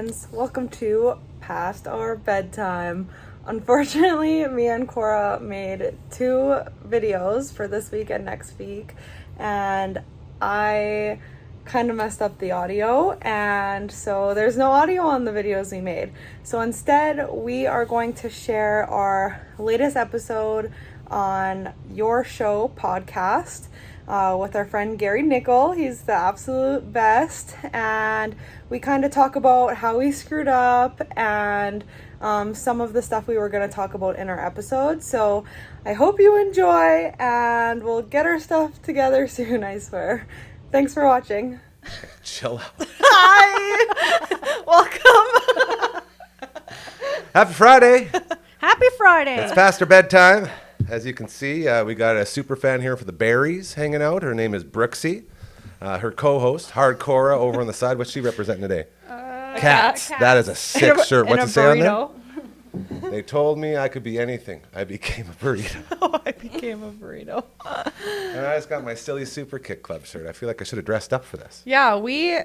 friends. Welcome to Past Our Bedtime. Unfortunately, me and Cora made 2 videos for this week and next week, and I kind of messed up the audio, and so there's no audio on the videos we made. So instead, we are going to share our latest episode on Your Show podcast with our friend Gary Nickel. He's the absolute best, and we kind of talk about how we screwed up and some of the stuff we were going to talk about in our episode. So I hope you enjoy, and we'll get our stuff together soon, I swear. Thanks for watching. Chill out. Hi! Welcome! Happy Friday. Happy Friday. It's Past Our Bedtime. As you can see, we got a super fan here for the berries hanging out. Her name is Brooksy. Her co-host, Cora, over on the side. What's she representing today? Cats. That is a sick shirt. What's it say on there? They told me I could be anything. I became a burrito. Oh, I became a burrito. And I just got my silly Super Kick Club shirt. I feel like I should have dressed up for this. Yeah, We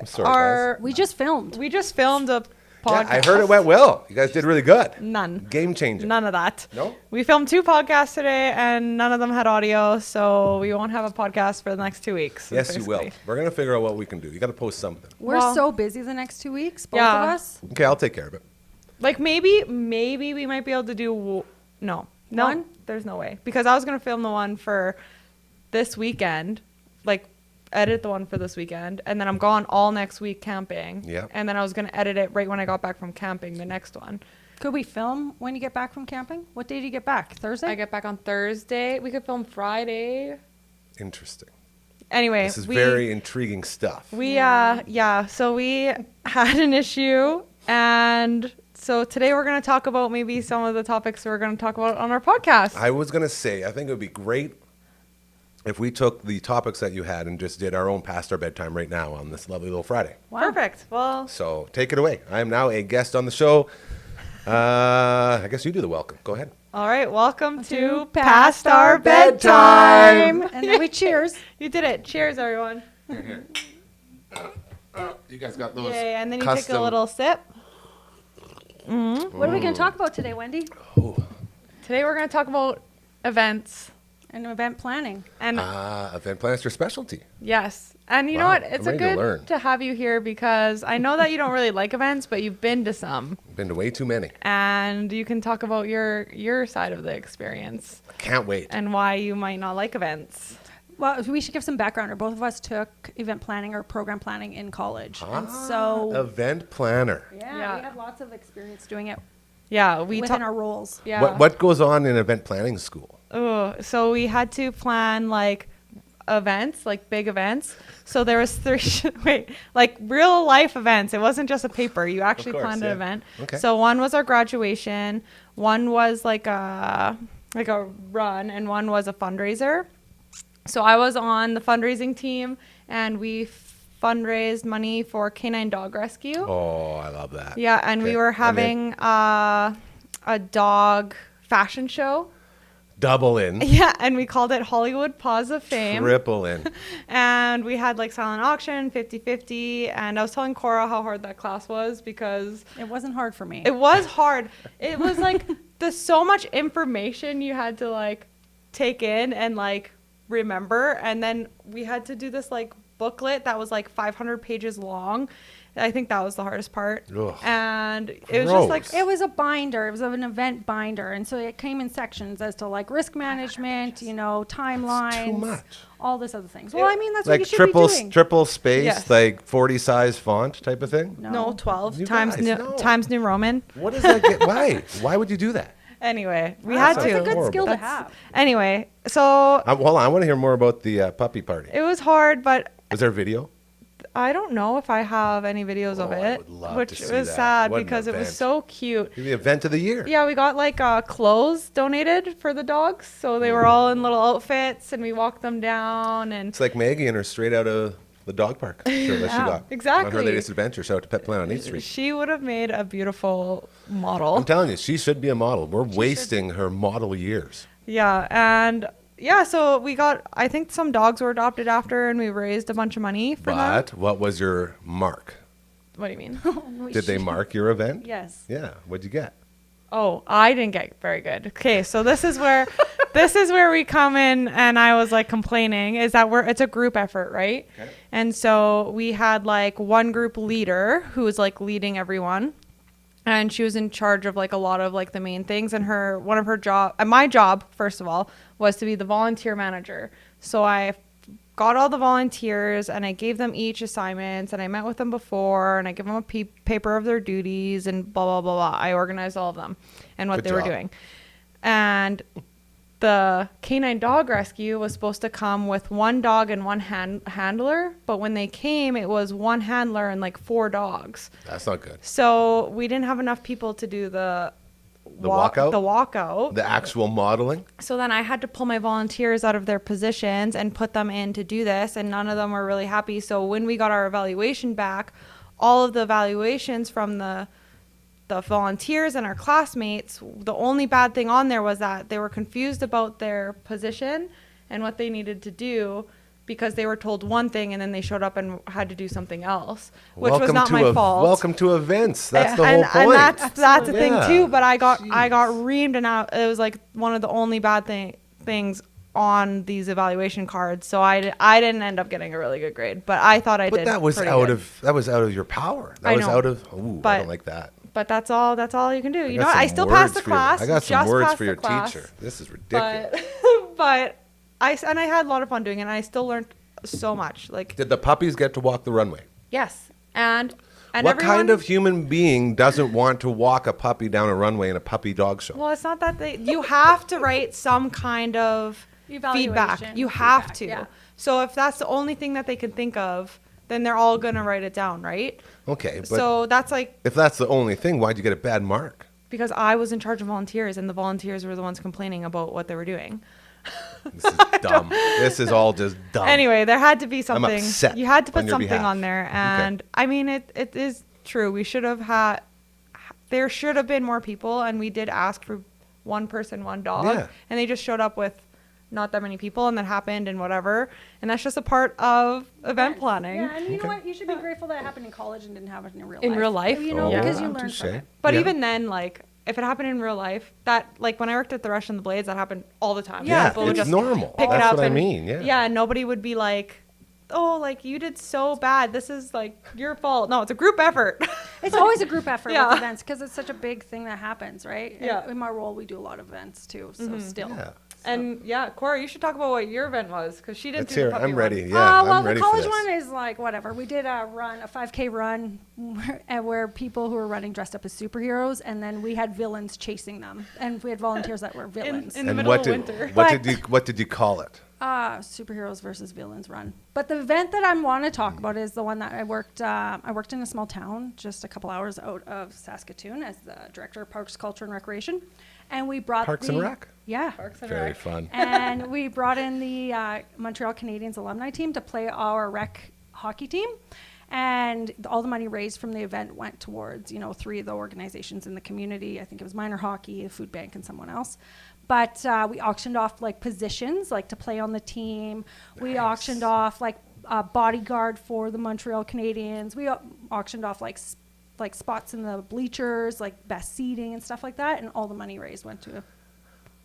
just filmed a podcast. Yeah, I heard it went well. You guys did really good. None. Game changer. None of that. No? We filmed 2 podcasts today, and none of them had audio, so we won't have a podcast for the next 2 weeks. Yes, you will. We're going to figure out what we can do. You got to post something. We're so busy the next 2 weeks, both Yeah. of us. Okay, I'll take care of it. Like, maybe we might be able to do... No. One? There's no way. Because I was going to film the one for this weekend, like, edit the one for this weekend, and then I'm gone all next week camping. Yeah. And then I was going to edit it right when I got back from camping, the next one. Could we film when you get back from camping? What day do you get back? Thursday? I get back on Thursday. We could film Friday. Interesting. Anyway, This is very intriguing stuff. so we had an issue, and so today we're going to talk about maybe some of the topics we're going to talk about on our podcast. I was going to say, I think it would be great if we took the topics that you had and just did our own Past Our Bedtime right now on this lovely little Friday. Wow. Perfect. Well, So take it away. I am now a guest on the show. I guess you do the welcome. Go ahead. all right. Welcome to Past Our Bedtime. And then we cheers. You did it. Cheers, everyone. Here. You guys got those. Yay, and then you take a little sip. What are we going to talk about today, Wendy? Today we're going to talk about events. And event planning. And Event plan's your specialty. yes. And you know Wow, what? I'm It's ready to good learn. to have you here because I know that you don't really like events, but you've been to some. Been to way too many. And you can talk about your side of the experience Can't wait. and why you might not like events. Well, we should give some background. Both of us took event planning or program planning in college. And so, Event planner. Yeah. we have lots of experience doing it Yeah, we within talk. our roles. Yeah. What goes on in event planning school? Oh, so we had to plan like events, like big events. So there was 3 like real life events. It wasn't just a paper. You actually course, planned yeah. an event. Okay. So one was our graduation, one was like a run, and one was a fundraiser. So I was on the fundraising team, and we fundraised money for Canine Dog Rescue. Oh, I love that. Yeah, and we Okay. were And then having a dog fashion show. double in, Yeah, and we called it Hollywood Paws of Fame. triple in. And we had like silent auction, 50-50. And I was telling Cora how hard that class was because It wasn't hard for me. it was hard. It was like there's so much information you had to like take in and like remember. And then we had to do this like booklet that was like 500 pages long. I think that was the hardest part. Ugh. And it was just like Gross. It was a binder. It was an event binder. And so it came in sections as to like risk management, timelines. Too much. All this other things. Well, I mean, that's what Like you should be doing. triple space, Yes. like 40 size font type of thing. no 12 You times guys, new, no. times New Roman. What does that get? Why? Why would you do that? Anyway, we That's had That's to. a good Horrible. skill to That's- have. Anyway, so Well, I want to hear more about the puppy party. it was hard, but Was there a video? I don't know if I have any videos of Oh, I it, would love which to see was that. sad What an because it was event. so cute. The event of the year. Yeah, we got like clothes donated for the dogs, so they were all in little outfits, and we walked them down, and It's like Maggie and her straight out of the dog park shirt that she got. On exactly. her latest adventure. Shout out to Pet Plan on 8th Street. she would have made a beautiful model. I'm telling you, she should be a model. We're wasting her model years. Yeah, and yeah, so we got, I think some dogs were adopted after, and we raised a bunch of money for them. But what was your mark? What do you mean? Did they mark your event? Yes. Yeah. What'd you get? Oh, I didn't get very good. Okay, so this is where we come in, and I was like complaining is that it's a group effort, right? Okay. And so we had like one group leader who was like leading everyone, and she was in charge of like a lot of like the main things, and my job first of all was to be the volunteer manager. So I got all the volunteers and I gave them each assignments, and I met with them before, and I give them a paper of their duties and blah, blah, blah, blah. I organized all of them and what they were doing. And the canine dog rescue was supposed to come with one dog and one handler. But when they came, it was one handler and like 4 dogs. That's not good. So we didn't have enough people to do the walkout. The actual modeling. So then I had to pull my volunteers out of their positions and put them in to do this, and none of them were really happy. So when we got our evaluation back, all of the evaluations from the volunteers and our classmates, the only bad thing on there was that they were confused about their position and what they needed to do, because they were told one thing and then they showed up and had to do something else, which was not my fault. Welcome to events. That's the whole point. And that's the thing too. But I got reamed, and it was like one of the only bad things on these evaluation cards. So I didn't end up getting a really good grade, but I thought I did. But that was out of your power. I don't like that. But that's all you can do. You know what? I still passed the class. I got some words for your teacher. This is ridiculous. But I had a lot of fun doing it, and I still learned so much. Like, did the puppies get to walk the runway? Yes. And what kind of human being doesn't want to walk a puppy down a runway in a puppy dog show? Well, it's not that you have to write some kind of feedback. You have to. Yeah. So if that's the only thing that they can think of, then they're all going to write it down, right? Okay. But so that's like, if that's the only thing, why'd you get a bad mark? Because I was in charge of volunteers, and the volunteers were the ones complaining about what they were doing. This is dumb. This is all just dumb. Anyway, there had to be something. I'm upset. You had to put something on there. And okay. I mean, it is true. There should have been more people, and we did ask for one person, one dog. Yeah. And they just showed up with not that many people, and that happened and whatever. And that's just a part of event planning. Yeah, and you know what? You should be grateful that it happened in college and didn't happen in real life. In real life? You know, because you learned from it. But even then, like, if it happened in real life, that, like, when I worked at the Rush and the Blades, that happened all the time. Yeah, people it's would just normal. Pick That's it up what I mean, yeah. Yeah, and nobody would be like, oh, like, you did so bad. This is, like, your fault. No, it's a group effort. It's always a group effort with events, because it's such a big thing that happens, right? Yeah. And in my role, we do a lot of events, too, so still. Yeah. So. And yeah, Cora, you should talk about what your event was, because she didn't do the puppy I'm ready. run. Yeah, well, I'm ready the college for this. one is like whatever. We did a 5K run, where people who were running dressed up as superheroes, and then we had villains chasing them, and we had volunteers that were villains. In the middle of winter. What did you call it? Superheroes versus villains run. But the event that I want to talk about is the one that I worked in a small town just a couple hours out of Saskatoon as the director of Parks, Culture, and Recreation. And we brought Parks and Rec? Yeah. Parks and Very Rec. fun. And we brought in the Montreal Canadiens alumni team to play our rec hockey team. And all the money raised from the event went towards, 3 of the organizations in the community. I think it was Minor Hockey, a food bank, and someone else. But we auctioned off like positions, like to play on the team. Nice. We auctioned off like a bodyguard for the Montreal Canadiens. We auctioned off like spots in the bleachers, like best seating and stuff like that. And all the money raised went to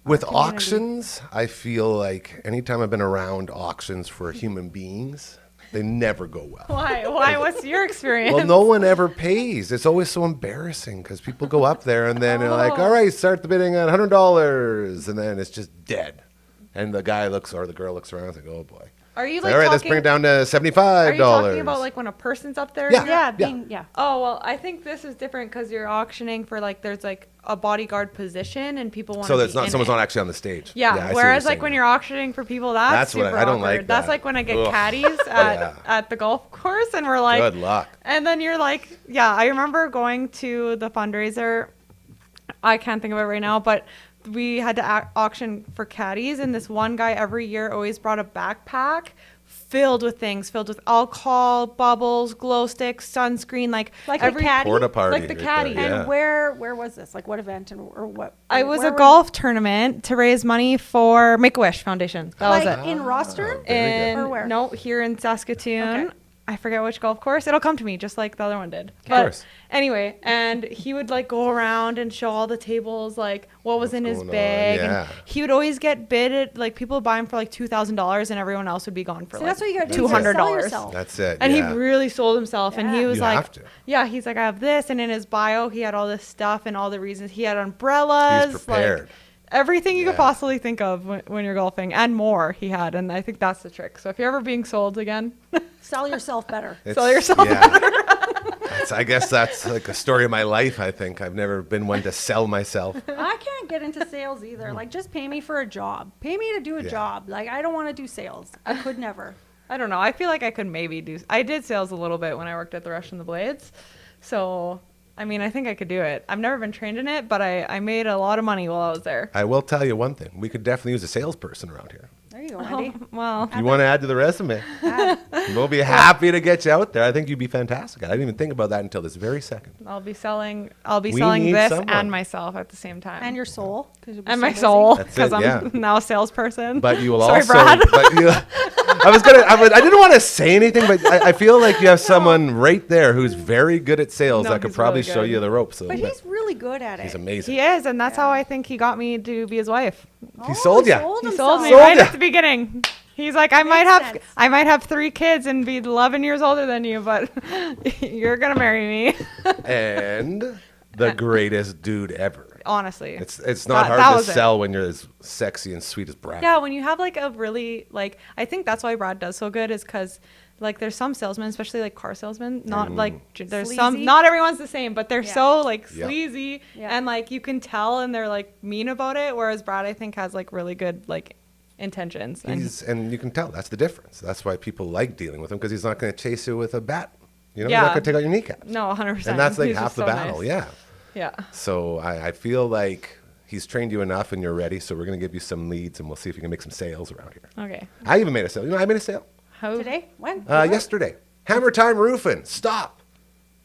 with auctions. I feel like anytime I've been around auctions for human beings, they never go well. Why? What's your experience? Well, no one ever pays. It's always so embarrassing because people go up there and then they're like, all right, start the bidding at $100. And then it's just dead. And the guy looks or the girl looks around and like, oh boy. Are you like all right, let's bring it down to $75. Are you talking about like when a person's up there? Yeah. Oh, well, I think this is different because you're auctioning for like there's like a bodyguard position and people want to be So someone's not actually on the stage. Yeah. Whereas like when you're auctioning for people, that's super I don't awkward. like that. That's like when I get caddies at the golf course and we're like, good luck. And then you're like, yeah, I remember going to the fundraiser. I can't think of it right now, but we had to auction for caddies, and this one guy every year always brought a backpack filled with things, filled with alcohol, bubbles, glow sticks, sunscreen, like every caddy, porta party, like the caddy. And where was this? Like what event or what? It was a golf tournament to raise money for Make-A-Wish Foundation. That was it. In Rosthern? Or where? No, here in Saskatoon. Okay. I forget which golf course. It'll come to me just like the other one did. Of course. Anyway, and he would like go around and show all the tables like what was in his going on? bag. Yeah. And he would always get bidded, like people would buy him for like $2,000 and everyone else would be gone for So like that's what you got to do. $200. Sell yourself. That's it. And yeah. he really sold himself, and he was You like, have to. yeah, he's like, I have this, and in his bio, he had all this stuff and all the reasons. He had umbrellas, He was prepared. like everything you Yeah. could possibly think of when you're golfing, and more he had, and I think that's the trick. So if you're ever being sold again, Sell yourself better. sell yourself. Yeah. I guess that's like a story of my life. I think I've never been one to sell myself. I can't get into sales either. Like, just pay me for a job. Pay me to do a Yeah. job. Like, I don't want to do sales. I could never. I don't know. I feel like I could maybe I did sales a little bit when I worked at the Rush and the Blades. So, I mean, I think I could do it. I've never been trained in it, but I made a lot of money while I was there. I will tell you one thing. We could definitely use a salesperson around here. There you go, Wendy. Well, If you want to add to the resume, we'll be happy to get you out there. I think you'd be fantastic. I didn't even think about that until this very second. I'll be selling We this need someone. and myself at the same time. And your soul. 'Cause you'll be and so my busy. soul, That's because it, I'm yeah. now a salesperson. But you will Sorry, also. Brad. But you, I didn't want to say anything, but I feel like you have someone right there who's very good at sales No, that could he's probably really show good. you the ropes. A But little he's bit. really good at it. He's amazing. He is, and that's how I think he got me to be his wife. He sold ya. He sold me Sold right ya. at the beginning. He's like, I might have 3 kids and be 11 years older than you, but you're gonna marry me. And the greatest dude ever. Honestly, It's not That hard to was it. sell when you're as sexy and sweet as Brad. yeah. When you have like a really like, I think that's why Brad does so good is because like there's some salesmen, especially like car salesmen, not like there's some, Sleazy. not everyone's the same, but they're Yeah. so like Yeah. sleazy Yeah. and like you can tell and they're like mean about it. Whereas Brad, I think, has like really good like intentions. And you can tell that's the difference. That's why people like dealing with him because he's not going to chase you with a bat. You know, he's Yeah. not going to take out your kneecap. No, 100%. And that's like He's half just the so battle. nice. Yeah. Yeah. So I feel like he's trained you enough and you're ready. So we're going to give you some leads and we'll see if you can make some sales around here. Okay. I even made a sale. You know, I made a sale How Today? When? yesterday. Hammer Time Roofing. Stop.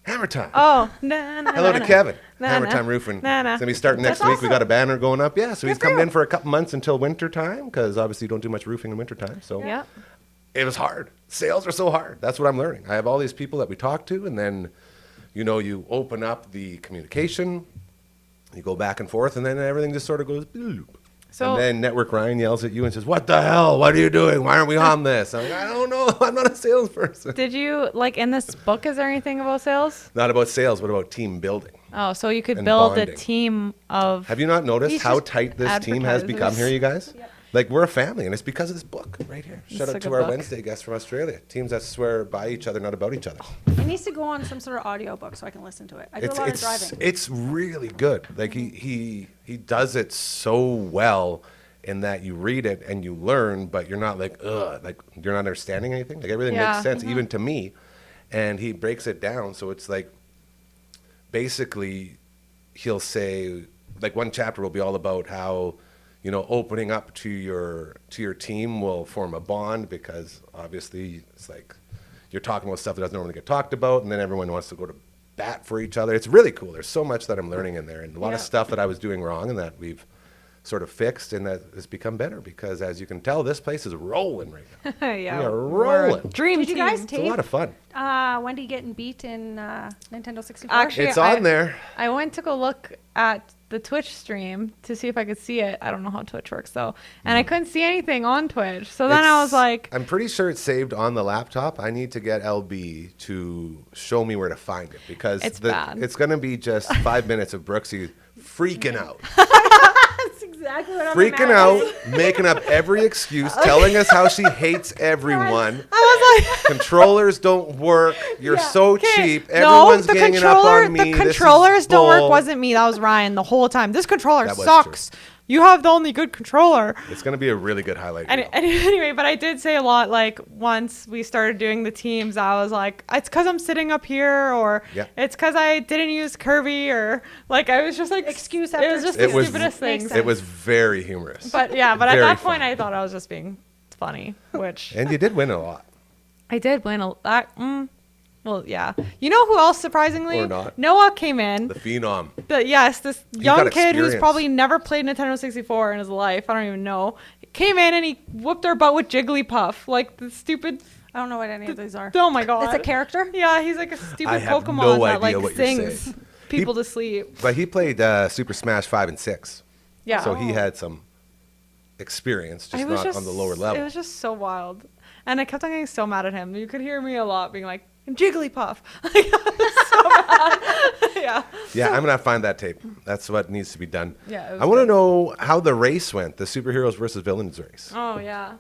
Hammer Time. Oh, nah, nah, Hello nah, to nah. Kevin. Nah, Hammer nah. Time Roofing. Nah, nah. It's going to be starting next That's week. We got a awesome. banner going up. Yeah, so he's Good for coming you. in for a couple months until winter time because obviously you don't do much roofing in winter time. So Yeah. it was hard. Sales are so hard. That's what I'm learning. I have all these people that we talk to, and then, you open up the communication, you go back and forth, and then everything just sort of goes bloop. So- and then Network Ryan yells at you and says, "What the hell? What are you doing? Why aren't we on this?" I'm like, "I don't know. I'm not a salesperson." Did you like in this book? Is there anything about sales? Not about sales, but about team building. Oh, so you could And build a bonding. team of. Have you not noticed He's how just tight this team has become advertisers. here, you guys? Like, we're a family, and it's because of this book right here. It's Shout a out to good our book. Wednesday guest from Australia. Teams that swear by each other, not about each other. It needs to go on some sort of audiobook so I can listen to it. I do a lot of driving. It's really good. Like he does it so well in that you read it and you learn, but you're not like, ugh, like you're not understanding anything. Like everything Yeah. makes sense, even to me. And he breaks it down. So it's like, basically, he'll say, like one chapter will be all about how, opening up to your team will form a bond because obviously it's like you're talking about stuff that doesn't normally get talked about, and then everyone wants to go to bat for each other. It's really cool. There's so much that I'm learning in there, and a lot of Yeah. stuff that I was doing wrong and that we've sort of fixed and that has become better because, as you can tell, this place is rolling right now. Yeah, We are we're a rolling. Dream Did you team. guys It's a lot of fun. Wendy getting beat in Nintendo 64? Actually, It's on there. I went to go look at the Twitch stream to see if I could see it. I don't know how Twitch works though, and I couldn't see anything on Twitch. So then I was like, I'm pretty sure it's saved on the laptop. I need to get LB to show me where to find it because It's bad. it's going to be just 5 minutes of Brooksy freaking out. That's exactly what I'm Freaking out, making up every excuse, telling us how she hates everyone. I was like, Controllers don't work. You're so "Okay, cheap. no, Everyone's ganging up on me. The This is controllers don't work. bull." Wasn't me. That was Ryan the whole time. This controller That was sucks. You have the only good controller. It's going to be a really good highlight reel. Anyway, but I did say a lot. Like once we started doing the teams, I was like, it's because I'm sitting up here, or Yeah. it's because I didn't use Kirby, or like I was just like Excuse It after was just excuse. the It was- stupidest Makes things. sense. It was very humorous. But yeah, but at Very that point, fun. I thought I was just being funny, which And you did win a lot. I did win a lot. Well, yeah. You know who else, surprisingly? Or not. Noah came in. The phenom. This got young kid who's experience. probably never played Nintendo 64 in his life. I don't even know. Came in and he whooped our butt with Jigglypuff. Like the stupid... I don't know what any of these are. Oh my god. It's a character? Yeah, he's like a stupid I have Pokemon no that idea like what you're sings saying. people to sleep. But he played Super Smash 5 and 6. Yeah. So he had some experience, just not on the lower level. It was just so wild. And I kept on getting so mad at him. You could hear me a lot being like, Jigglypuff. Like, I was so mad. Yeah. Yeah, I'm going to find that tape. That's what needs to be done. Yeah, it was I want to good. know how the race went, the superheroes versus villains race. Oh, yeah.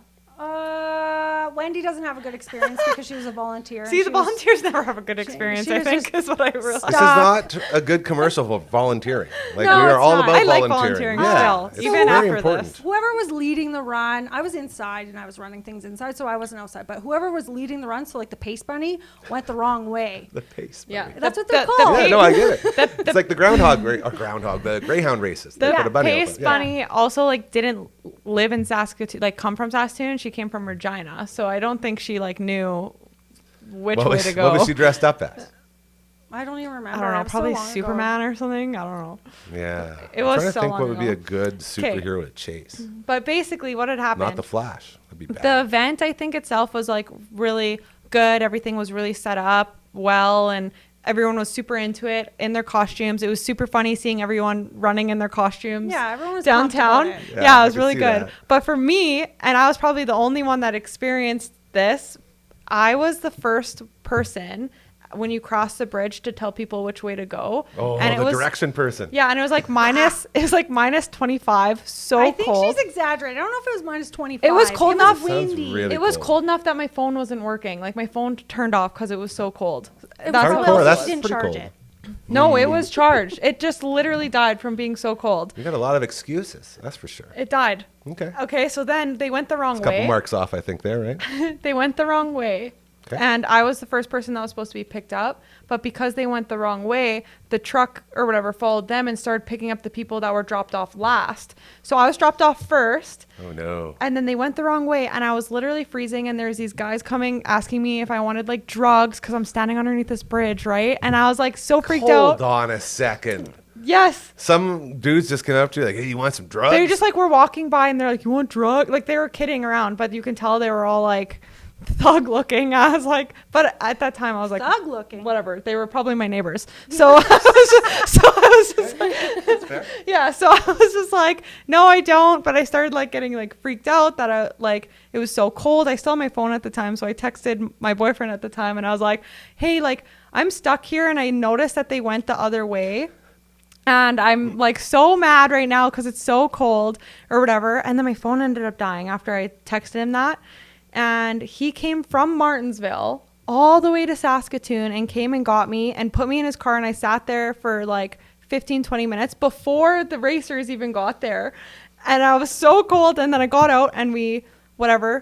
Wendy doesn't have a good experience because she was a volunteer. and See, the she was- volunteers never have a good experience, she I was think, just is what I realized. This is not a good commercial for volunteering. Like, No, we are it's all not. about I like volunteering. volunteering Yeah, still, it's even very after important. this. Whoever was leading the run, I was inside and I was running things inside, so I wasn't outside. But whoever was leading the run, so like the pace bunny, went the wrong way. The pace. Yeah. buddy. That's what The- they're the called. Yeah, no, I get it. It's like the the Greyhound races. They The put a bunny Pace out there. Bunny also like didn't live in Saskatoon, like come from Saskatoon. She came from Regina, so I don't think she like knew which way to go. What was she dressed up as? I don't even I remember. don't know, It was so probably long ago. Superman or something. I don't know. Yeah. It I'm was trying to so think long what would be ago. a good superhero to chase. But basically, what had happened? Not the Flash. That'd be bad. The event, I think itself was like really good. Everything was really set up well, and everyone was super into it in their costumes. It was super funny seeing everyone running in their costumes. Yeah, everyone was pumped downtown. about it. Yeah, Yeah, I it was could really see good. that. But for me, and I was probably the only one that experienced this, I was the first person when you cross the bridge to tell people which way to go. Oh, and the it was, direction person. Yeah, and it was like minus 25. So I think cold. she's exaggerating. I don't know if it was minus 25. It was cold enough. Sounds windy. really It was cold. cold enough that my phone wasn't working. Like my phone turned off because it was so cold. It was That's so how hardcore. cold, That's she didn't pretty charge cold. it. No, it was charged. It just literally died from being so cold. You got a lot of excuses. That's for sure. It died. Okay. Okay, so then they went the wrong A couple way. marks off, I think, there, right? They went the wrong way. Okay. And I was the first person that was supposed to be picked up. But because they went the wrong way, the truck or whatever followed them and started picking up the people that were dropped off last. So I was dropped off first. Oh, no. And then they went the wrong way, and I was literally freezing, and there's these guys coming asking me if I wanted like drugs because I'm standing underneath this bridge, right? And I was like so freaked Hold out. on a second. Yes. Some dudes just came up to you like, hey, you want some drugs? They just like were walking by and they're like, you want drug? Like they were kidding around, but you can tell they were all like thug looking. I was like, but at that time I was like, Thug looking. whatever. They were probably my neighbors. So I was just like, yeah. So I was just like, no, I don't. But I started like getting like freaked out that I like, it was so cold. I still had my phone at the time. So I texted my boyfriend at the time and I was like, hey, like I'm stuck here and I noticed that they went the other way. And I'm like so mad right now because it's so cold or whatever. And then my phone ended up dying after I texted him that. And he came from Martinsville all the way to Saskatoon and came and got me and put me in his car. And I sat there for like 15, 20 minutes before the racers even got there. And I was so cold. And then I got out and we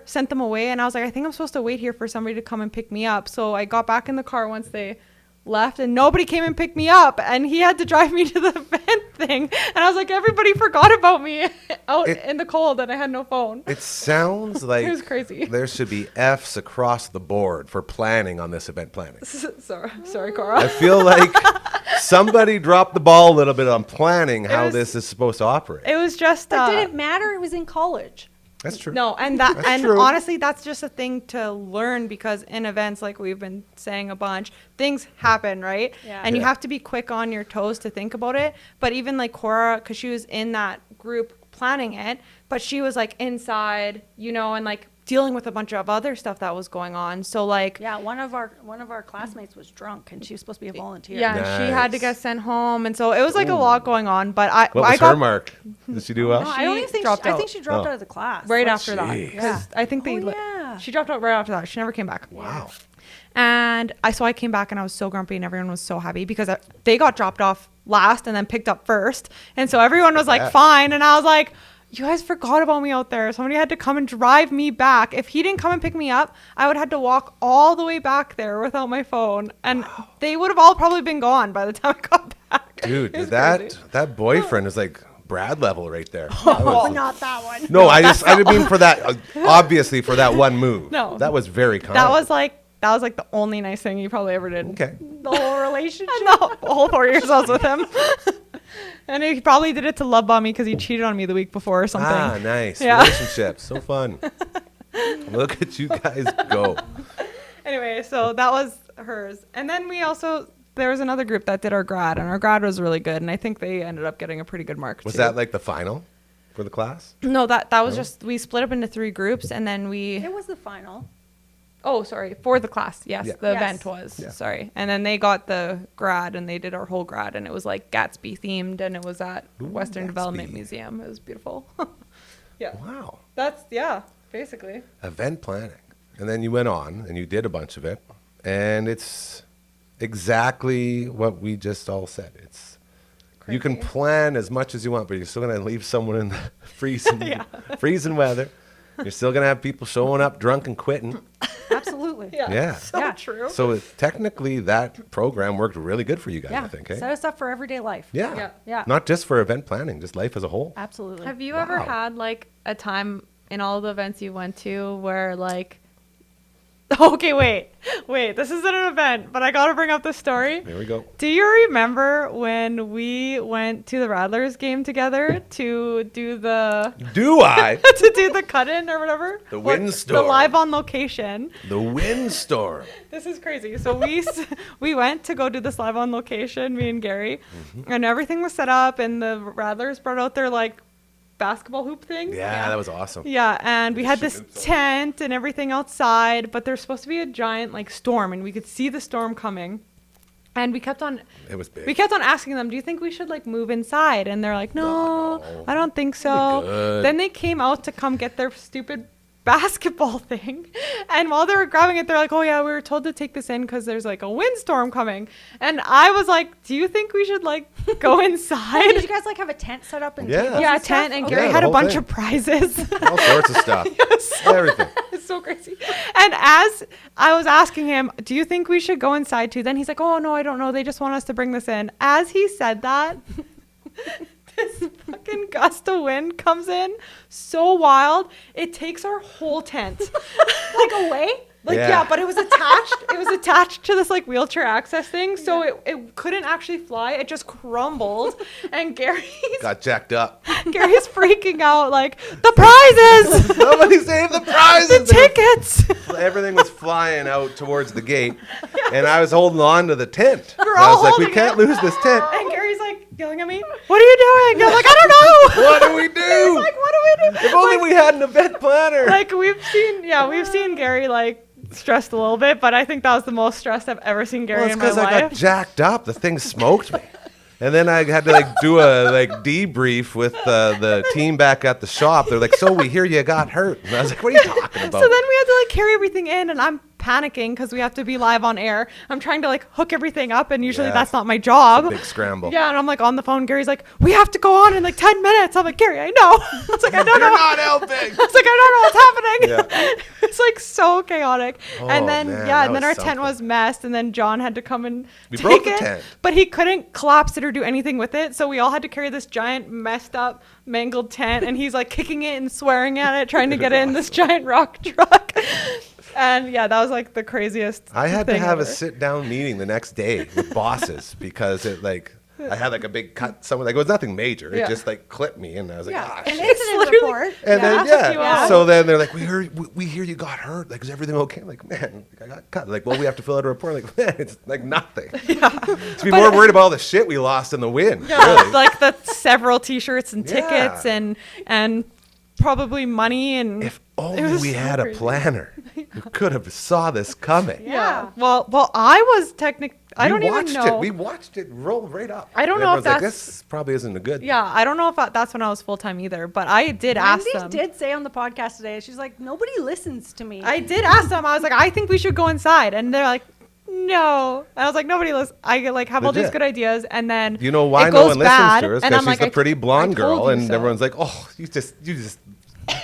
sent them away. And I was like, I think I'm supposed to wait here for somebody to come and pick me up. So I got back in the car once they left and nobody came and picked me up and he had to drive me to the event thing and I was like, everybody forgot about me out in the cold and I had no phone. It sounds like It was crazy. there should be F's across the board for planning on this event planning. Sorry, Cora. I feel like somebody dropped the ball a little bit on planning how was- this is supposed to operate. It was just But did it matter? It was in college. That's true. no, and that That's and true. honestly that's just a thing to learn because in events like we've been saying a bunch, things happen, right? Yeah. And you Yeah. have to be quick on your toes to think about it. But even like Cora, because she was in that group planning it, but she was like inside, and like dealing with a bunch of other stuff that was going on. So like Yeah, one of our classmates was drunk and she was supposed to be a volunteer. yeah, and she had to Nice. get sent home, and so it was like a lot going on. But I What was her mark? Did she do well? No, I don't even think dropped I out. think she dropped Oh. out of the class. right Like, after that. Jeez. 'Cause I think they Oh, yeah. she dropped out right after that. She never came back. Wow. And I came back and I was so grumpy and everyone was so happy because they got dropped off last and then picked up first. And so everyone was like, Yeah. fine. And I was like, you guys forgot about me out there. Somebody had to come and drive me back. If he didn't come and pick me up, I would have to walk all the way back there without my phone. And they would have all probably been gone by the time I got back. Dude, It was that crazy. that boyfriend is like Brad level right there. Oh, not that one. No, I didn't mean for that. Obviously, for that one move. No. that was very kind. That was like that was like the only nice thing he probably ever did. Okay. The whole relationship. No, the whole 4 years I was with him. And he probably did it to love bomb me because he cheated on me the week before or something. Ah, nice. Yeah. Relationships. So fun. Look at you guys go. Anyway, so that was hers. And then there was another group that did our grad, and our grad was really good. And I think they ended up getting a pretty good mark. Was too. that like the final for the class? No, that was just, we split up into 3 groups, and then It was the final. Oh, sorry. For the class. Yes. Yeah. The Yes. event was. Yeah. Sorry. And then they got the grad and they did our whole grad, and it was like Gatsby themed, and it was at Western Gatsby. Development Museum. It was beautiful. Yeah. Wow. Basically. Event planning. And then you went on and you did a bunch of it. And it's exactly what we just all said. It's you can plan as much as you want, but you're still going to leave someone in the freezing weather. You're still going to have people showing up drunk and quitting. Absolutely. Yeah. So true. So technically that program worked really good for you guys, Yeah. I think. Eh? Set us up for everyday life. Yeah. Yeah. Not just for event planning, just life as a whole. Absolutely. Have you ever Wow. had like a time in all the events you went to where like, okay, wait, this isn't an event, but I got to bring up this story. Here we go. Do you remember when we went to the Rattlers game together to do the Do I? to do the cut-in or whatever? The What- windstorm. The live on location. The windstorm. This is crazy. So we went to go do this live on location, me and Gary, and everything was set up, and the Rattlers brought out their like basketball hoop thing. Yeah, that was awesome. Yeah, and we had this Shooting hoops. tent and everything outside, but there's supposed to be a giant like storm, and we could see the storm coming. And we kept on It was big. asking them, do you think we should like move inside? And they're like, no, No. I don't think Be so. good. Then they came out to come get their stupid basketball thing. And while they were grabbing it, they're like, oh yeah, we were told to take this in because there's like a windstorm coming. And I was like, do you think we should like go inside? Did you guys like have a tent set up and Yeah. tables Yeah, and stuff? tent, and Okay. Gary Yeah, had the a whole bunch thing. of prizes. All sorts of stuff. Everything. It's so crazy. And as I was asking him, do you think we should go inside too? Then he's like, oh, no, I don't know. They just want us to bring this in. As he said that, this fucking gust of wind comes in so wild. It takes our whole tent. Like away? Like, Yeah. yeah, but it was attached. It was attached to this like wheelchair access thing. So it couldn't actually fly. It just crumbled. And Gary's Got jacked up. freaking out like, the prizes! Somebody saved the prizes. The tickets! Everything was flying out towards the gate, and I was holding on to the tent. We're And I all was like, we holding can't it. lose this tent. And Gary's like yelling at me, what are you doing? I'm like, I don't know. What do we do? Like, what do we do? If only we had an event planner. Like we've seen Gary like stressed a little bit, but I think that was the most stressed I've ever seen Gary Well, it's in my because I got life. jacked up. The thing smoked me. And then I had to like do a like debrief with the team back at the shop. They're like, so we hear you got hurt. And I was like, what are you talking So about? then we had to like carry everything in, and I'm panicking because we have to be live on air. I'm trying to like hook everything up, and usually Yeah. that's not my job. Big scramble. Yeah, and I'm like on the phone. Gary's like, we have to go on in like 10 minutes. I'm like, Gary, I know. I was like, I don't You're know. not helping. I was like, I don't know what's happening. Yeah. It's like so chaotic. Oh, And then, man, yeah, that and then was our tent something. was messed. And then John had to come and We take broke the it. tent. But he couldn't collapse it or do anything with it. So we all had to carry this giant, messed up, mangled tent. And he's like kicking it and swearing at it, trying to get it in this giant rock truck. And yeah, that was like the craziest. I had to thing have a ever. sit-down meeting the next day with bosses because it like I had like a big cut somewhere. Like it was nothing major. It Yeah. just like clipped me, and I was like, Yeah. ah, An shit. incident literally- report. And then took you out. so then they're like, we hear you got hurt. Like, is everything okay? I'm like, man, I got cut. Like, well, we have to fill out a report. Like, man, it's like nothing. To be more worried about all the shit we lost in the wind. Yeah, Really. like the several T-shirts and Yeah. tickets and probably money and. If It only was we so had a crazy. planner, we could have saw this coming. Yeah. Well, I was I don't even watched know. it. We watched it roll right up. I don't know if Everyone's like, that's- this probably isn't a good. Yeah, I don't know if that's when I was full time either, but I did ask Wendy them. did say on the podcast today, she's like, nobody listens to me. I did ask them. I was like, I think we should go inside, and they're like, no. And I was like, nobody listens. I like have all these Legit. good ideas, and then You know why it no goes one listens bad, to her? It's and because I'm she's like, the pretty blonde I told girl, you and so. everyone's like, oh, you just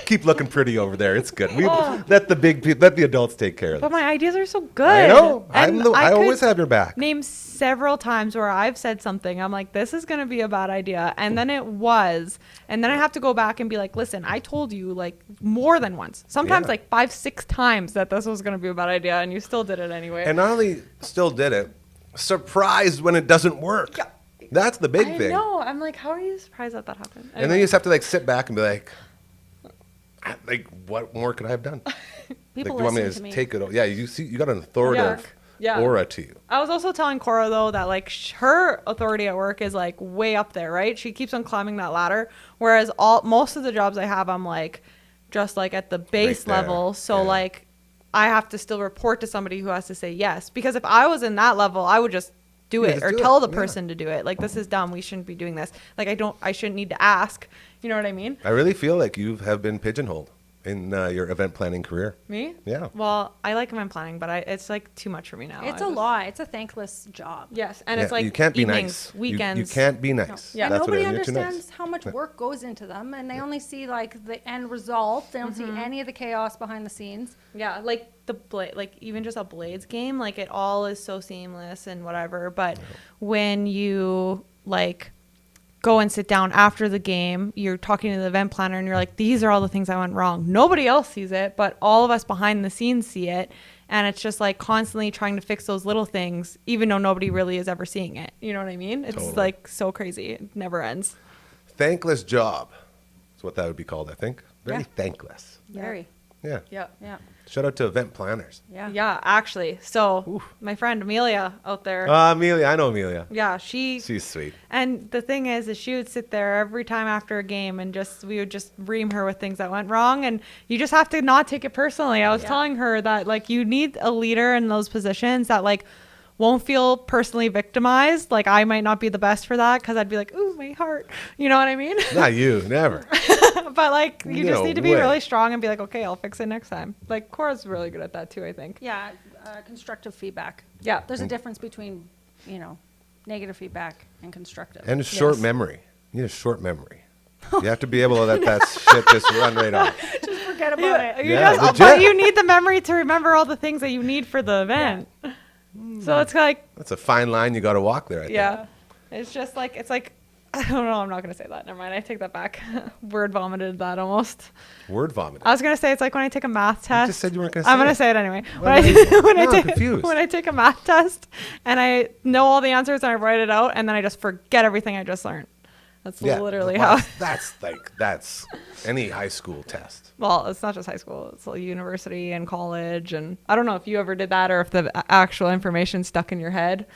Keep looking pretty over there. It's good. We let the adults take care of But this. my ideas are so good. I know. And I always could have your back. name several times where I've said something. I'm like, this is going to be a bad idea. And then it was. And then I have to go back and be like, listen, I told you like more than once. Sometimes Yeah. like 5-6 times that this was going to be a bad idea. And you still did it anyway. And not only still did it, surprised when it doesn't work. Yeah. That's the big I thing. know. I'm like, how are you surprised that happened? And then you just have to like sit back and be like, what more could I have done? People do you want me listen to to me. take it? Yeah, you got an authoritative Yeah. aura to you. I was also telling Cora though that like her authority at work is like way up there, right? She keeps on climbing that ladder, whereas most of the jobs I have, I'm like just like at the base there. level. So Yeah. like I have to still report to somebody who has to say yes, because if I was in that level, I would just do Yeah, it just or do tell it. the Yeah. person to do it. Like, this is dumb. We shouldn't be doing this. Like, I shouldn't need to ask. You know what I mean? I really feel like you have been pigeonholed in your event planning career. Me? Yeah. Well, I like event planning, but it's like too much for me now. It's I a just- lot. It's a thankless job. Yes, and Yeah, it's like you can't be evenings, nice. weekends. You can't be nice. Yeah. And That's what nobody it is. You're too nice. understands how much work goes into them, and they only see like the end result. They don't see any of the chaos behind the scenes. Yeah, like like even just a Blades game, like it all is so seamless and whatever. But when you like go and sit down after the game, you're talking to the event planner and you're like, these are all the things that went wrong. Nobody else sees it, but all of us behind the scenes see it. And it's just like constantly trying to fix those little things, even though nobody really is ever seeing it. You know what I mean? It's Totally. like so crazy. It never ends. Thankless job. That's what that would be called, I think. Very Yeah. thankless. Very. Yeah. Yeah. Yeah. Shout out to event planners. Yeah. Yeah, actually. So Oof. my friend Amelia out there. Amelia, I know Amelia. Yeah, she's sweet. and the thing is she would sit there every time after a game and we would just ream her with things that went wrong, and you just have to not take it personally. I was telling her that like you need a leader in those positions that like won't feel personally victimized. Like I might not be the best for that because I'd be like, ooh, my heart. You know what I mean? Not you, never. But like you just No need to be way. really strong and be like, okay, I'll fix it next time. Like Cora's really good at that too, I think. Yeah. Constructive feedback. Yeah. There's a difference between, negative feedback and constructive. And a short Yes. memory. You need a short memory. You have to be able to let that shit just run right off. Just forget about it. You Yeah, just, legit. but you need the memory to remember all the things that you need for the event. So it's like, That's a fine line you got to walk there, I think. yeah, it's just like, it's like, I don't know. I'm not going to say that. Never mind. I take that back. Word vomited that almost. Word vomit. I was going to say it's like when I take a math test. just said you weren't gonna say I'm going it. to say it anyway. Why are you- When Now I'm take confused. when I take a math test and I know all the answers and I write it out and then I just forget everything I just learned. That's literally well, how. that's any high school test. Well, it's not just high school. It's like university and college. And I don't know if you ever did that or if the actual information stuck in your head.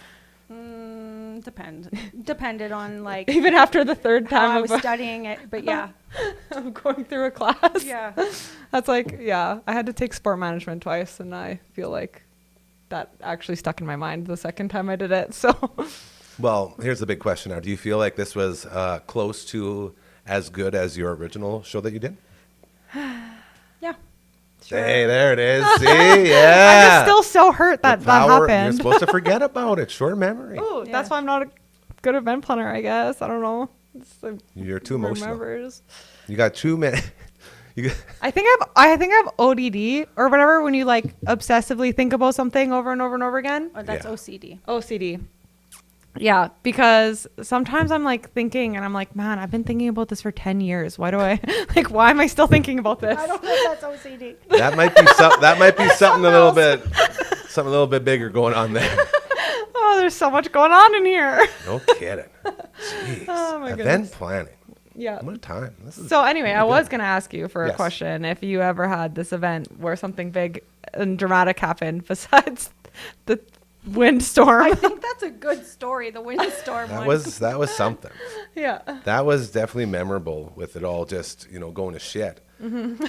Depended on like Even after the third how I time was of studying it, but yeah. of going through a class. Yeah. That's like, yeah, I had to take sport management twice. And I feel like that actually stuck in my mind the second time I did it. So, Well, here's the big question now. Do you feel like this was close to as good as your original show that you did? Yeah. Hey, there it is. See? Yeah. I'm just still so hurt that The that power- You're happened. supposed to forget about it. Short memory. Ooh, Yeah. that's why I'm not a good event planner, I guess. I don't know. It's like You're too emotional. remembers. You got too many. I think I have ODD or whatever when you like obsessively think about something over and over and over again. Or that's Yeah. OCD. OCD. Yeah, because sometimes I'm like thinking and I'm like, man, I've been thinking about this for 10 years. Why do I like why am I still thinking about this? I don't know if that's OCD. That might be something a little bit bigger going on there. Oh, there's so much going on in here. No kidding. Jeez. Oh, my Event goodness. planning. Yeah. What a time. This is So anyway, I really was good. going to ask you for a Yes. question if you ever had this event where something big and dramatic happened besides the windstorm. I think that's a good story, the windstorm That one. was something. Yeah. That was definitely memorable with it all just, going to shit. Mm-hmm.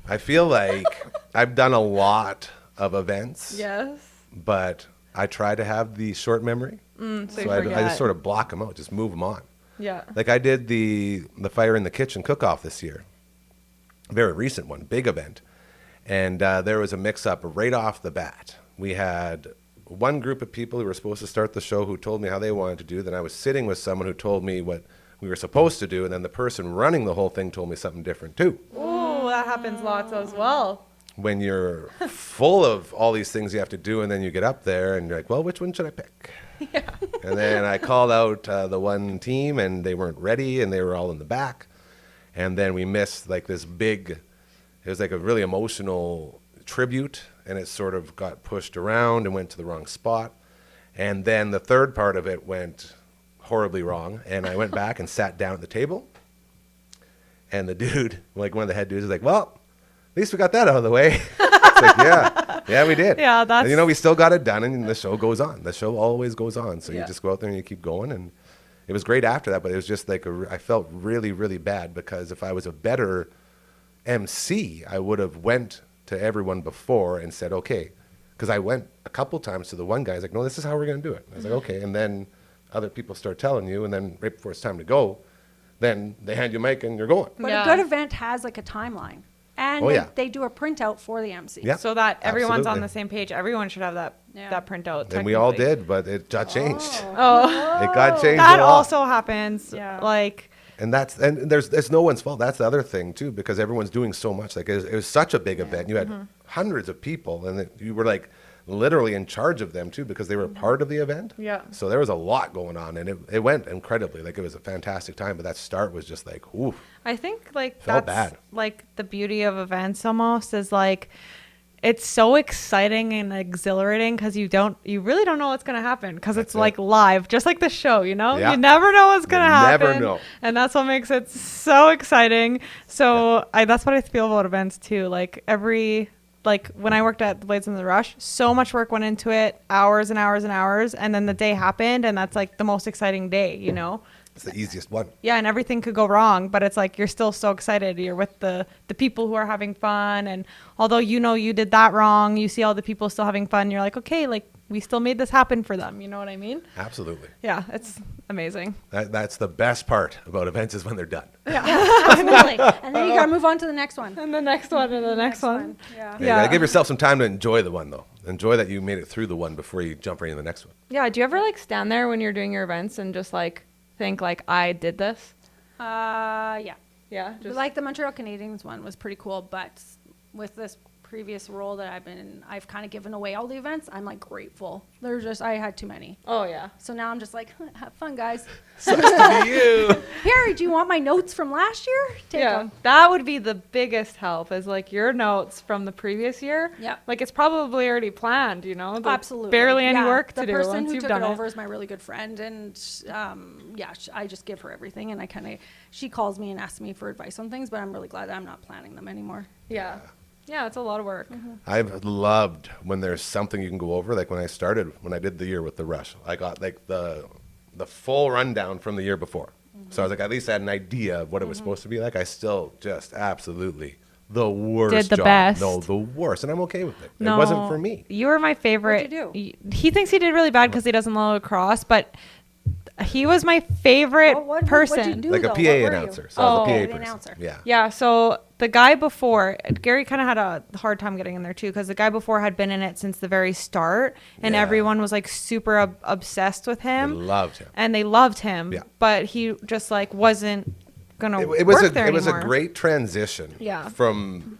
I feel like I've done a lot of events, Yes. but I try to have the short memory. So you So I forget. just sort of block them out, just move them on. Yeah. Like I did the Fire in the Kitchen cook-off this year. Very recent one, big event. And there was a mix-up right off the bat. We had one group of people who were supposed to start the show who told me how they wanted to do. Then I was sitting with someone who told me what we were supposed to do. And then the person running the whole thing told me something different too. Ooh. that happens lots as well. When you're full of all these things you have to do, and then you get up there and you're like, well, which one should I pick? Yeah. And then I called out the one team, and they weren't ready, and they were all in the back. And then we missed like this big, it was like a really emotional tribute, and it sort of got pushed around and went to the wrong spot. And then the third part of it went horribly wrong, and I went back and sat down at the table. And the dude, like one of the head dudes, is like, well, at least we got that out of the way. It's like, yeah, we did. Yeah, that's... And, we still got it done, and the show goes on. The show always goes on. So Yeah. you just go out there and you keep going. And it was great after that, but it was just like, I felt really, really bad, because if I was a better MC, I would have went to everyone before and said, okay. Because I went a couple times to the one guy. He's like, no, this is how we're going to do it. I was like, okay. And then other people start telling you, and then right before it's time to go, then they hand you a mic and you're going. But Yeah. a good event has like a timeline. And Oh, yeah. they do a printout for the MC. Yeah. So that everyone's on Absolutely. the same page. Everyone should have that Yeah. that printout. And we all technically. did, but it got changed. Oh, It got changed that a lot. also happens. Yeah. Like, And there's no one's fault. That's the other thing too, because everyone's doing so much. Like it was such a big event. You had hundreds of people, and you were like literally in charge of them too, because they were part of the event. Yeah. So there was a lot going on, and it went incredibly. Like it was a fantastic time, but that start was just like, ooh. I think like Felt that's bad. like the beauty of events almost is like it's so exciting and exhilarating because you really don't know what's going to happen because it's That's it. like live, just like the show, Yeah. You never know what's going to You happen. never know. And that's what makes it so exciting. So that's what I feel about events too. Like when I worked at the Blades in the Rush, so much work went into it, hours and hours and hours. And then the day happened, and that's like the most exciting day, It's the easiest one. Yeah, and everything could go wrong, but it's like you're still so excited. You're with the people who are having fun, and although you did that wrong, you see all the people still having fun. You're like, okay, like we still made this happen for them. You know what I mean? Absolutely. Yeah, it's amazing. That's the best part about events is when they're done. Absolutely. And then you got to move on to the next one. And the next one, and the next one. Yeah. You gotta give yourself some time to enjoy the one, though. Enjoy that you made it through the one before you jump right into the next one. Yeah. Do you ever like stand there when you're doing your events and just like think like I did this? Yeah. Yeah. But like the Montreal Canadiens one was pretty cool, but with this previous role that I've kind of given away all the events. I'm like grateful. I had too many. Oh yeah. So now I'm just like, have fun, guys. Sucks to be you. Harry, do you want my notes from last year? Take Yeah, them. that would be the biggest help is like your notes from the previous year. Yeah. Like it's probably already planned, like, Absolutely. barely any Yeah, work to the do person once who you've took done it it. over is my really good friend, and I just give her everything, and she calls me and asks me for advice on things, but I'm really glad that I'm not planning them anymore. Yeah. Yeah, it's a lot of work. I've loved when there's something you can go over. Like when I did the year with the Rush, I got like the full rundown from the year before. So I was like, at least I had an idea of what it was supposed to be like. I still just absolutely the worst Did the job. best. No, the worst. And I'm okay with it. No, It wasn't for me. You were my favorite. What'd you He thinks he did really bad because he doesn't know lacrosse, but he was my favorite What'd person. you do, Like a though? PA What were you? announcer. So I was a Oh, PA an person. announcer. Yeah. Yeah, so the guy before, Gary kind of had a hard time getting in there too, because the guy before had been in it since the very start, and Yeah. everyone was like super obsessed with I him. loved him. And they loved him, Yeah. but he just like wasn't gonna It was work there it was a anymore. great transition Yeah. from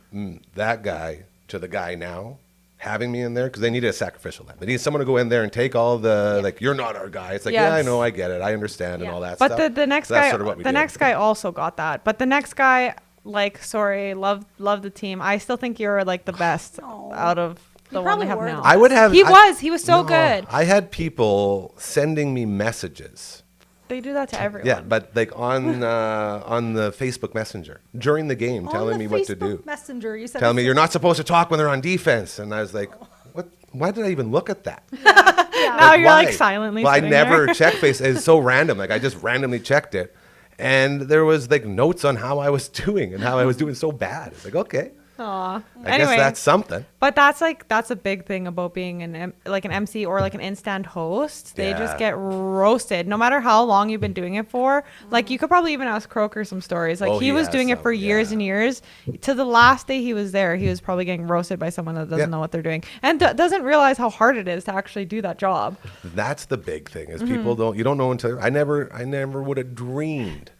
that guy to the guy now having me in there, because they needed a sacrificial lamb. They needed someone to go in there and take all the like, you're not our guy. It's like, yeah, I Yes. know, I get it, I understand, and Yeah. all that But stuff. the next So that's guy, sort of what we the did. next guy also got that. But the next guy, like, sorry, love the team. I still think you're like the best Oh. out of the You one they probably have were now. the I would have. He I- was so No, good. I had people sending me messages. They do that to everyone. Yeah, but like on the Facebook Messenger during the game, telling On me the what to Facebook do. Messenger, you said Telling me this- you're not supposed to talk when they're on defense, and I was like, what? Why did I even look at that? Now you're why? like silently. Well, I sitting never there. checked face. It's so random. Like I just randomly checked it, and there was like notes on how I was doing and how I was doing so bad. It's like, okay, Aw. I guess that's something. But that's a big thing about being an MC or like an in-stand host. They just Yeah. get roasted no matter how long you've been doing it for. Like you could probably even ask Croker some stories. Like Oh, he he was has doing it some, for years yeah. and years. To the last day he was there, he was probably getting roasted by someone that doesn't Yeah. know what they're doing and doesn't realize how hard it is to actually do that job. That's the big thing is people don't. You don't know until I never would have dreamed.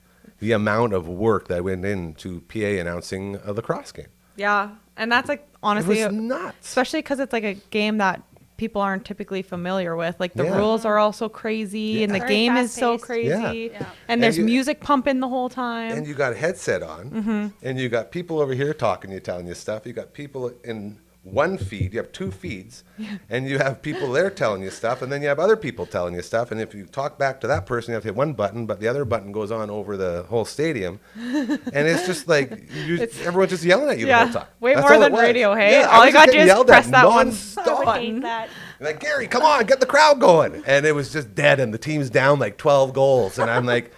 the amount of work that went into PA announcing a lacrosse game. Yeah. And that's like, honestly, It was nuts. especially because it's like a game that people aren't typically familiar with. Like the Yeah. rules are also crazy and the Very game is so fast-paced. crazy. Yeah. And there's you- music pumping the whole time. And you got a headset on, and you got people over here talking to you, telling you stuff. You got people in one feed. You have two feeds, and you have people there telling you stuff, and then you have other people telling you stuff. And if you talk back to that person, you have to hit one button, but the other button goes on over the whole stadium, and it's just like everyone's just yelling at you the whole time. Way That's more all than it was. radio, hey? Yeah, I All was you got to do getting is yelled press at that one nonstop. button. Like, Gary, come on, get the crowd going. And it was just dead, and the team's down like 12 goals. And I'm like,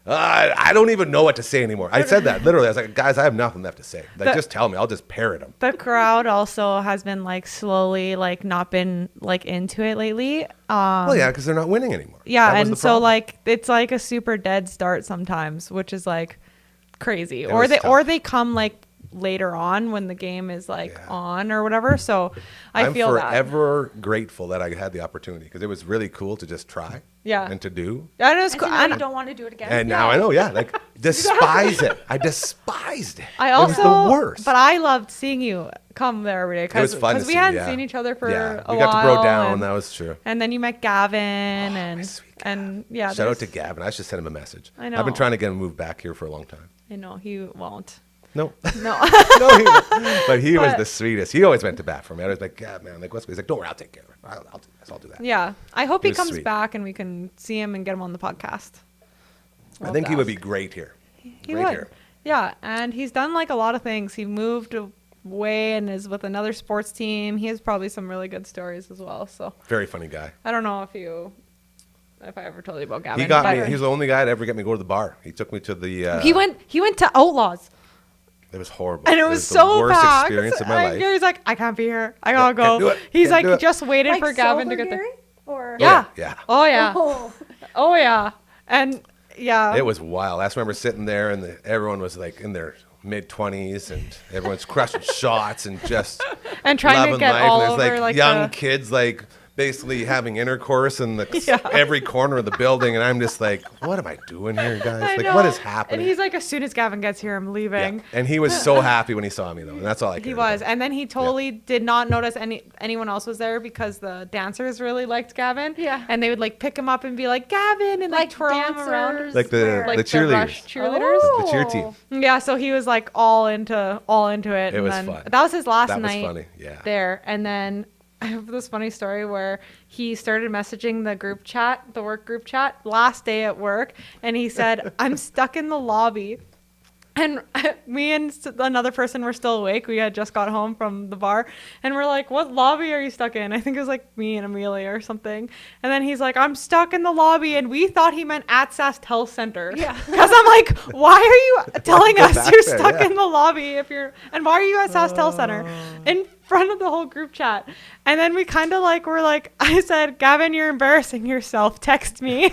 I don't even know what to say anymore. I said that literally. I was like, guys, I have nothing left to say. Like, just tell me. I'll just parrot them. The crowd also has been like slowly like not been like into it lately. Well, yeah, because they're not winning anymore. Yeah, That was the and so problem. like it's like a super dead start sometimes, which is like crazy. It Or was they tough. or they come like later on when the game is like Yeah. on or whatever. So I'm feel that. forever grateful that I had the opportunity because it was really cool to just try Yeah. and to do. And it was And cool. so now you And don't want to do it again. And now I know, yeah, like despise it. I despised it. I It also, was the worst. but I loved seeing you come there every day It was fun to we see, hadn't yeah. seen each other for Yeah, a we while. got to bro down. and, That was true. and then you met Gavin and sweet and yeah. Shout out there's- to Gavin. I should send him a message. I know. I've been trying to get him moved back here for a long time. I know he won't. No. No. No, but he was But- the sweetest. He always went to bat for me. I was like, yeah, man, like, what's He's like, don't worry, I'll take care of it. I'll do this. I'll do that. Yeah, I hope He he was comes sweet. back and we can see him and get him on the podcast. I think he would be great here. He Great would. here. Yeah, and he's done like a lot of things. He moved away and is with another sports team. He has probably some really good stories as well. So Very funny guy. I don't know if I ever told you about Gavin. He got but me. He's the only guy to ever get me to go to the bar. He took me to the. He went to Outlaws. It was horrible. And it was the so worst bad. experience of my life. Gary's like, I can't be here. I gotta Can't do go. it. He's Can't do like, it. just waited Like for Gavin to sober get there. Gary? Or Yeah. Yeah. Oh yeah. Oh. Oh yeah. And yeah. It was wild. I just remember sitting there and everyone was like in their mid-20s and everyone's crushing shots and just and trying loving to get life. all and over there's like like young the, kids like basically having intercourse in the Yeah. every corner of the building, and I'm just like, what am I doing here, guys? I Like, know. what is happening? And he's like, as soon as Gavin gets here, I'm Yeah. leaving. And he was so happy when he saw me though, and that's all I cared He was, about. and then he totally did not notice anyone else was there because the dancers really liked Gavin. Yeah. and they would like pick him up and be like Gavin and like twirl him around, dancers Like the where- like cheerleaders. Rush cheerleaders. The cheer team. Yeah, so he was like all into it. It and was then, fun. That was his last That was night. funny, yeah. There, and then I have this funny story where he started messaging the group chat, the work group chat, last day at work, and he said, "I'm stuck in the lobby." And me and another person were still awake. We had just got home from the bar. And we're like, what lobby are you stuck in? I think it was like me and Amelia or something. And then he's like, I'm stuck in the lobby. And we thought he meant at SAS Health Center. Yeah. Because I'm like, why are you telling Go us back you're there, stuck yeah. in the lobby if you're... And why are you at SAS Health Center? In front of the whole group chat. And then we kind of like, were like, I said, Gavin, you're embarrassing yourself. Text me.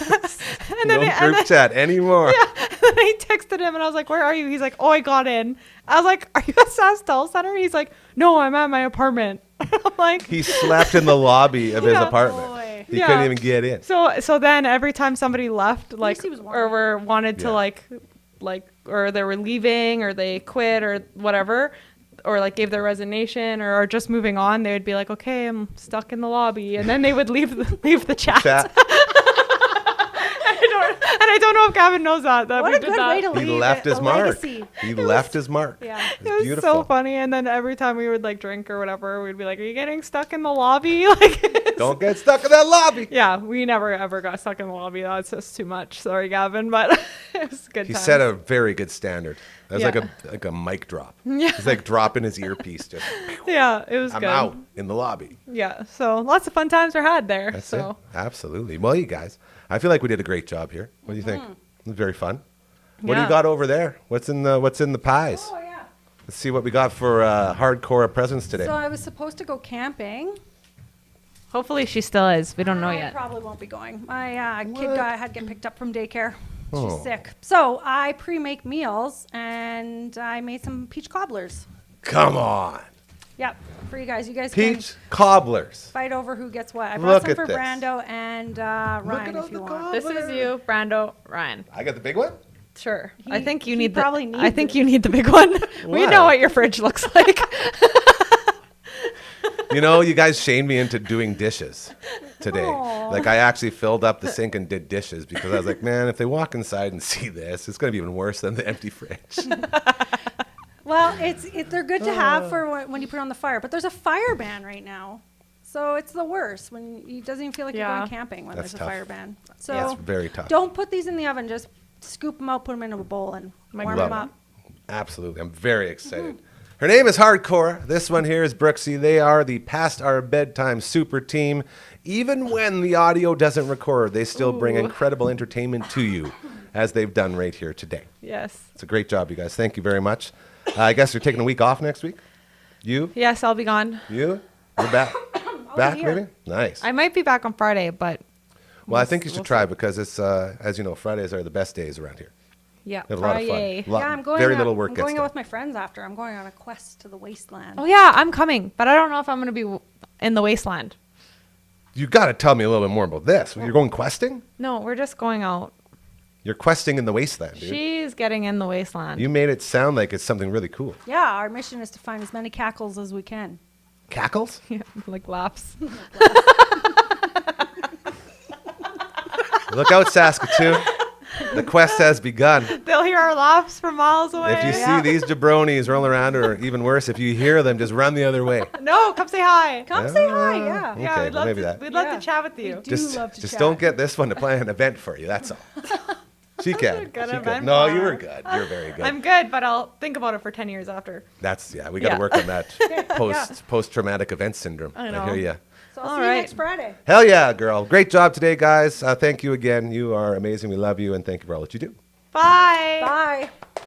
and No and group chat anymore. yeah. And I texted him and I was like, where are you? He's like, oh, I got in. I was like, are you at SAS Health Center? He's like, no, I'm at my apartment. I'm like, He slept in the lobby of his Yeah. apartment. Boy. He Yeah. couldn't even get in. so then every time somebody left, like, he was warm. or were wanted to Yeah. like, or they were leaving or they quit or whatever, or like gave their resignation or are just moving on, they would be like, okay, I'm stuck in the lobby. And then they would leave the chat. Chat. And I don't know if Gavin knows that we What a did good that. way to He leave left a his mark. legacy. He left his mark. Yeah. It It was was beautiful. so funny. And then every time we would like drink or whatever, we'd be like, are you getting stuck in the lobby? Like, Don't get stuck in that lobby. yeah, we never ever got stuck in the lobby. That's just too much. Sorry, Gavin, but it was a good. He time. set a very good standard. That was Yeah. like a mic drop. Yeah. He's like dropping his earpiece. Just, Yeah, it was I'm good. out in the lobby. Yeah, so lots of fun times were had there. That's so it. Absolutely. Well, you guys, I feel like we did a great job here. What do you think? It was very fun. What do Yeah. you got over there? What's in the pies? Oh, yeah. Let's see what we got for hardcore presents today. So I was supposed to go camping. hopefully she still is. We don't know I yet. probably won't be going. My kid What? had to get picked up from daycare. Oh. She's sick. So I pre-make meals, and I made some peach cobblers. Come on. Yep, for you guys. You guys can Peach cobblers. fight over who gets what. I Look brought some at for this. Brando and Ryan at all if you the want. This is you, Brando, Ryan. I got the big one? Sure. I He- think you he need probably I needs think it. you need the big one. We Why? know what your fridge looks like. You know, you guys shamed me into doing dishes today. Aw. Like, I actually filled up the sink and did dishes because I was like, man, if they walk inside and see this, it's going to be even worse than the empty fridge. Well, they're good to have for when you put it on the fire, but there's a fire ban right now. So it's the worst when it doesn't even feel like you're Yeah. going camping when That's there's tough. a fire ban. So That's very tough. don't put these in the oven. Just scoop them out, put them in a bowl, and warm Love them it. up. Absolutely. I'm very excited. Her name is Hardcore. This one here is Brooksy. They are the Past Our Bedtime super team. Even when the audio doesn't record, they still bring Ooh. incredible entertainment to you, as they've done right here today. Yes. It's a great job, you guys. Thank you very much. I guess you're taking a week off next week? You? Yes, I'll be gone. You? You're back? Back, here. maybe? Nice. I might be back on Friday, but Well, I think you should we'll try because it's, as you know, Fridays are the best days around here. yeah, We have a lot of fun. Friday. Yeah, I'm going. Very out, little work I'm gets going done. out with my friends after. I'm going on a quest to the wasteland. Oh yeah, I'm coming, but I don't know if I'm going to be in the wasteland. You got to tell me a little bit more about this. You're going questing? No, we're just going out. You're questing in the wasteland, dude. She's getting in the wasteland. You made it sound like it's something really cool. Yeah, our mission is to find as many cackles as we can. Cackles? Yeah, like laps. Look out, Saskatoon. The quest has begun. They'll hear our laughs from miles away. If you see these jabronis rolling around, or even worse, if you hear them, just run the other way. No, come say hi. Come say hi. Yeah. Okay, Yeah, we'd well, love maybe to. that. We'd love Yeah. to chat with you. do Just, love to just chat. don't get this one to plan an event for you. That's all. She can. good She can. event No, for you her. were good. You're very good. I'm good, but I'll think about it for 10 years after. That's we got to Yeah. work on that post traumatic event syndrome. I know. hear you. So I'll All see you right. next Friday. Hell yeah, girl. Great job today, guys. Thank you again. You are amazing. We love you, and thank you for all that you do. Bye. Bye.